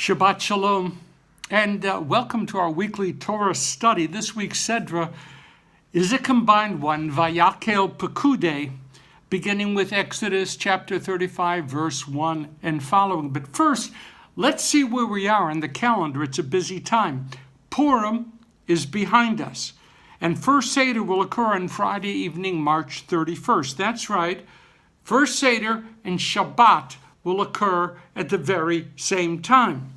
Shabbat Shalom, and welcome to our weekly Torah study. This week's Sedra is a combined one, Vayakhel and Pekude, beginning with Exodus chapter 35, verse 1 and following. But first, let's see where we are on the calendar. It's a busy time. Purim is behind us, and First Seder will occur on Friday evening, March 31st. That's right, First Seder and Shabbat will occur at the very same time.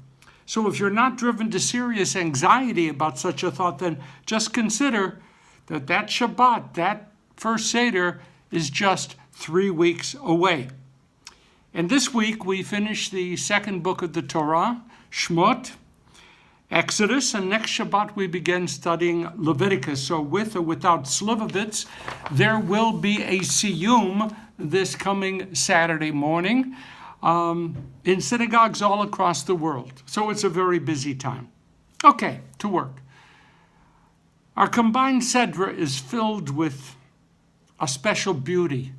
So if you're not driven to serious anxiety about such a thought, then just consider that Shabbat, that First Seder, is just 3 weeks away. And this week we finish the second book of the Torah, Shmot, Exodus, and next Shabbat we begin studying Leviticus. So with or without Slivovitz, there will be a siyum this coming Saturday morning in synagogues all across the world. So it's a very busy time. Okay, to work. Our combined Sedra is filled with a special beauty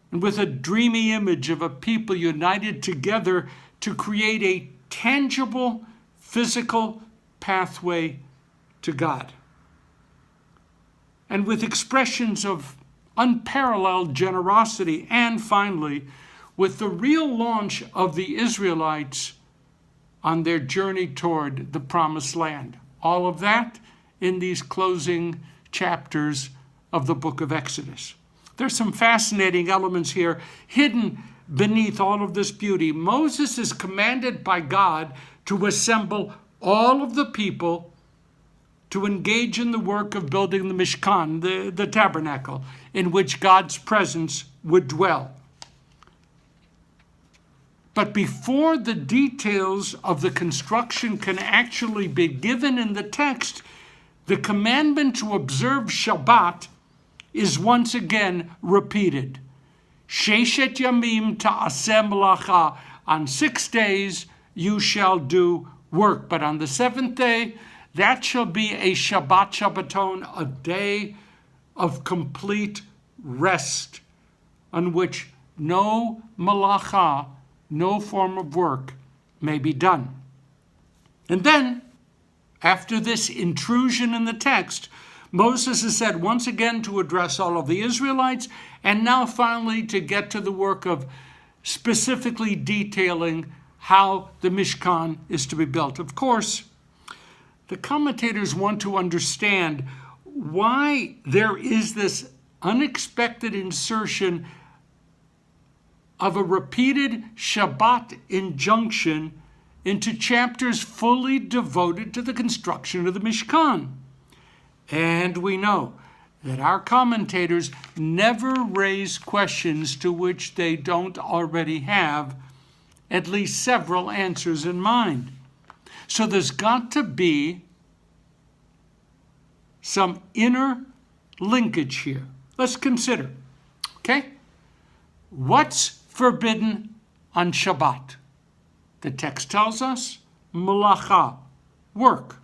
and with a dreamy image of a people united together to create a tangible, physical pathway to God. And with expressions of unparalleled generosity, and finally, with the real launch of the Israelites on their journey toward the Promised Land. All of that in these closing chapters of the book of Exodus. There's some fascinating elements here hidden beneath all of this beauty. Moses is commanded by God to assemble all of the people to engage in the work of building the Mishkan, the tabernacle, in which God's presence would dwell. But before the details of the construction can actually be given in the text, the commandment to observe Shabbat is once again repeated. Sheshet yamim ta'aseh melacha. On 6 days you shall do work, but on the seventh day, that shall be a Shabbat Shabbaton, a day of complete rest, on which no melacha, no form of work may be done. And then, after this intrusion in the text, Moses is said once again to address all of the Israelites, and now finally to get to the work of specifically detailing how the Mishkan is to be built. Of course, the commentators want to understand why there is this unexpected insertion of a repeated Shabbat injunction into chapters fully devoted to the construction of the Mishkan. And we know that our commentators never raise questions to which they don't already have at least several answers in mind. So there's got to be some inner linkage here. Let's consider, okay? What's forbidden on Shabbat? The text tells us melacha, work.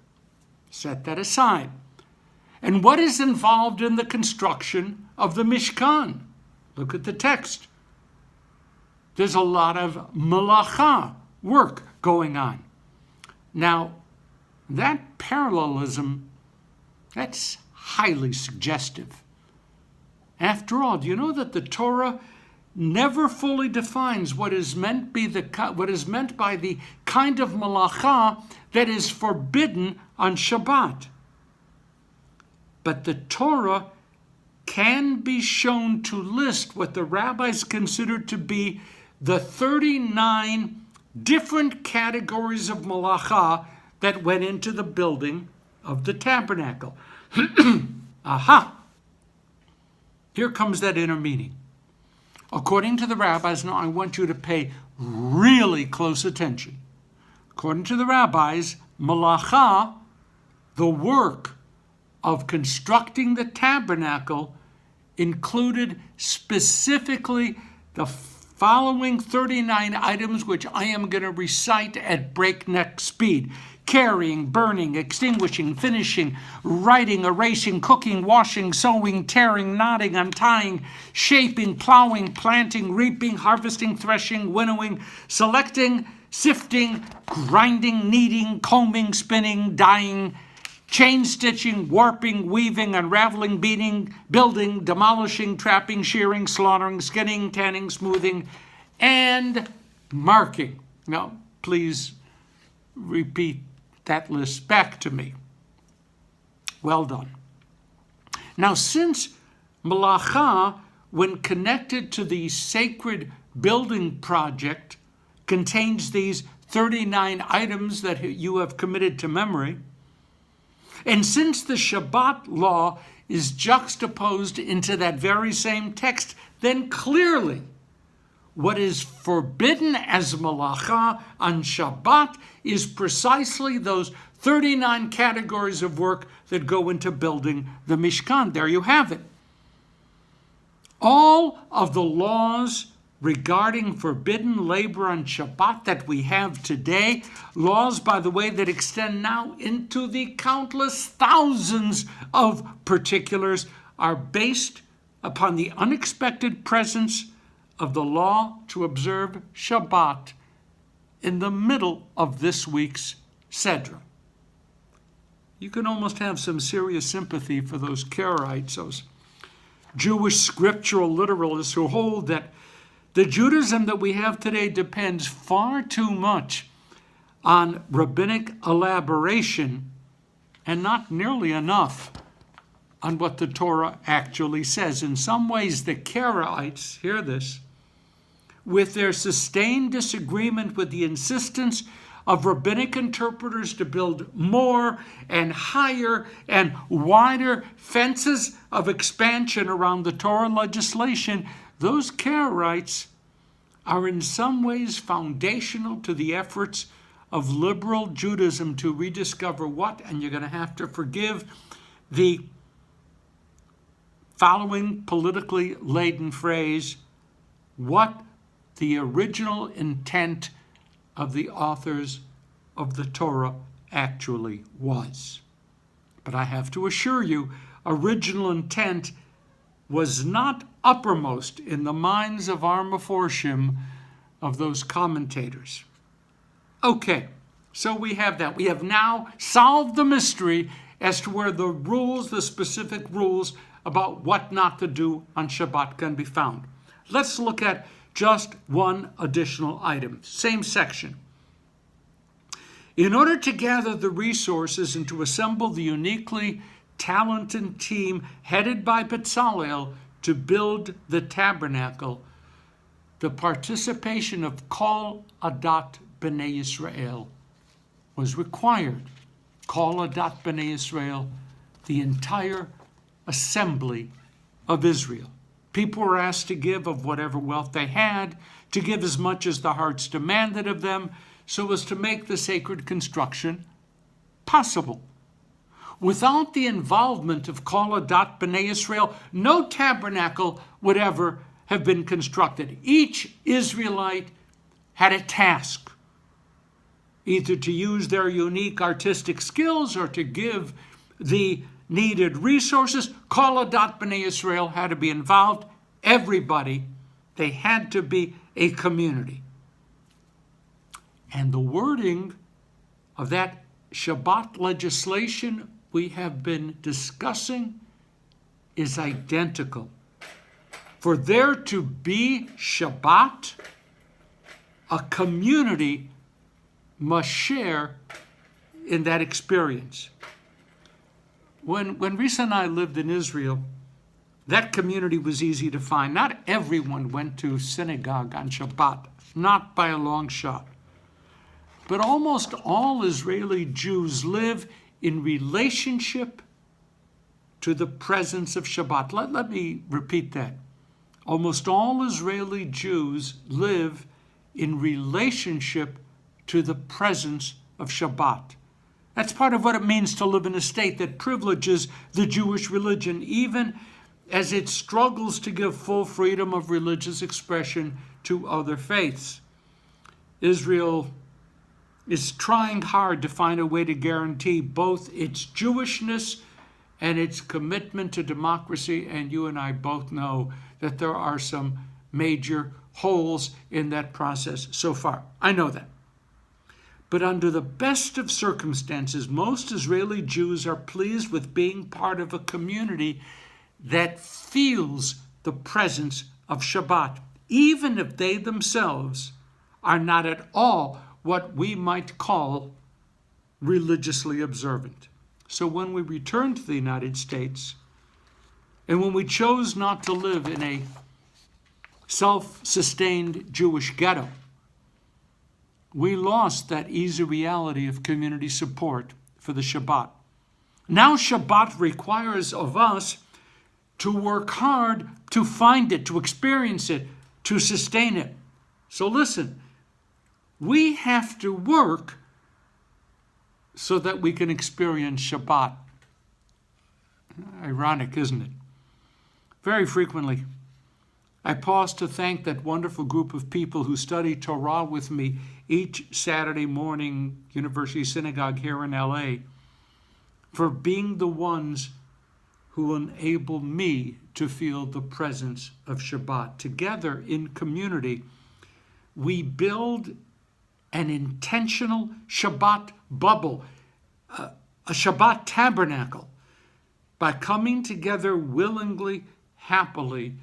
Set that aside. And what is involved in the construction of the Mishkan? Look at the text. There's a lot of melacha, work, going on. Now, that parallelism, that's highly suggestive. After all, do you know that the Torah never fully defines what is meant by the kind of melacha that is forbidden on Shabbat? But the Torah can be shown to list what the rabbis consider to be the 39 different categories of melacha that went into the building of the tabernacle. Aha! Here comes that inner meaning. According to the rabbis, now I want you to pay really close attention. According to the rabbis, melacha, the work of constructing the tabernacle, included specifically the following 39 items, which I am going to recite at breakneck speed. Carrying, burning, extinguishing, finishing, writing, erasing, cooking, washing, sewing, tearing, knotting, untying, shaping, plowing, planting, reaping, harvesting, threshing, winnowing, selecting, sifting, grinding, kneading, combing, spinning, dyeing, chain stitching, warping, weaving, unraveling, beating, building, demolishing, trapping, shearing, slaughtering, skinning, tanning, smoothing, and marking. Now, please repeat that list back to me. Well done. Now, since Malacha, when connected to the sacred building project, contains these 39 items that you have committed to memory, and since the Shabbat law is juxtaposed into that very same text, then clearly what is forbidden as Malacha on Shabbat is precisely those 39 categories of work that go into building the Mishkan. There you have it. All of the laws regarding forbidden labor on Shabbat that we have today, laws, by the way, that extend now into the countless thousands of particulars, are based upon the unexpected presence of the law to observe Shabbat in the middle of this week's Sedra. You can almost have some serious sympathy for those Karaites, those Jewish scriptural literalists who hold that the Judaism that we have today depends far too much on rabbinic elaboration and not nearly enough on what the Torah actually says. In some ways, the Karaites, hear this, with their sustained disagreement with the insistence of rabbinic interpreters to build more and higher and wider fences of expansion around the Torah legislation, those Karaites are in some ways foundational to the efforts of liberal Judaism to rediscover what, and you're going to have to forgive the following politically laden phrase, what the original intent of the authors of the Torah actually was. But I have to assure you, original intent was not uppermost in the minds of our Meforshim, of those commentators. Okay, so we have that. We have now solved the mystery as to where the rules, the specific rules about what not to do on Shabbat can be found. Let's look at just one additional item, same section. In order to gather the resources and to assemble the uniquely talented team headed by Bezalel to build the tabernacle, the participation of Kol Adat B'nai Yisrael was required. Kol Adat B'nai Yisrael, the entire assembly of Israel. People were asked to give of whatever wealth they had, to give as much as the hearts demanded of them, so as to make the sacred construction possible. Without the involvement of Kol Adat B'nai Yisrael, no tabernacle would ever have been constructed. Each Israelite had a task, either to use their unique artistic skills or to give the needed resources. Kol Adat B'nai Yisrael had to be involved. Everybody, they had to be a community. And the wording of that Shabbat legislation we have been discussing is identical. For there to be Shabbat, a community must share in that experience. When Risa and I lived in Israel, that community was easy to find. Not everyone went to synagogue on Shabbat, not by a long shot. But almost all Israeli Jews live in relationship to the presence of Shabbat. Let me repeat that. Almost all Israeli Jews live in relationship to the presence of Shabbat. That's part of what it means to live in a state that privileges the Jewish religion, even as it struggles to give full freedom of religious expression to other faiths. Israel is trying hard to find a way to guarantee both its Jewishness and its commitment to democracy, and you and I both know that there are some major holes in that process so far. I know that. But under the best of circumstances, most Israeli Jews are pleased with being part of a community that feels the presence of Shabbat, even if they themselves are not at all what we might call religiously observant. So when we returned to the United States, and when we chose not to live in a self-sustained Jewish ghetto, we lost that easy reality of community support for the Shabbat. Now Shabbat requires of us to work hard to find it, to experience it, to sustain it. So listen, we have to work so that we can experience Shabbat. Ironic, isn't it? Very frequently, I pause to thank that wonderful group of people who study Torah with me each Saturday morning, University Synagogue here in LA, for being the ones who enable me to feel the presence of Shabbat. Together in community, we build an intentional Shabbat bubble, a Shabbat tabernacle, by coming together willingly, happily,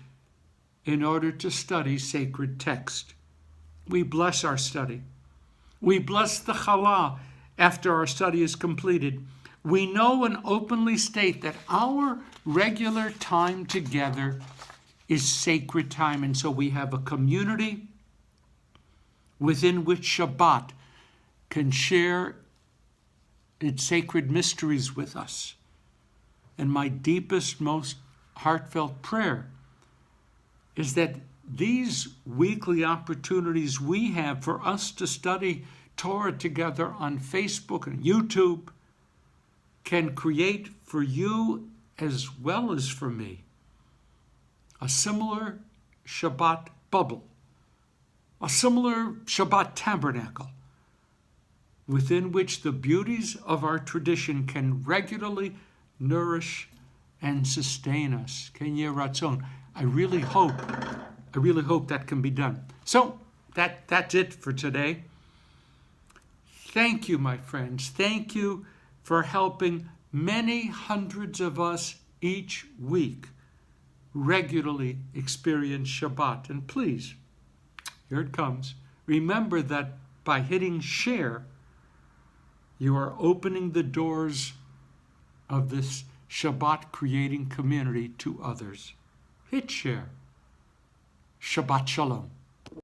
in order to study sacred text. We bless our study. We bless the challah after our study is completed. We know and openly state that our regular time together is sacred time, and so we have a community within which Shabbat can share its sacred mysteries with us. And my deepest, most heartfelt prayer is that these weekly opportunities we have for us to study Torah together on Facebook and YouTube can create for you as well as for me a similar Shabbat bubble, a similar Shabbat tabernacle within which the beauties of our tradition can regularly nourish and sustain us. Ken Yeh Ratzon. I really hope that can be done. So that's it for today. Thank you, my friends. Thank you for helping many hundreds of us each week regularly experience Shabbat. And please, here it comes. Remember that by hitting share, you are opening the doors of this Shabbat creating community to others. Hit share. Shabbat Shalom.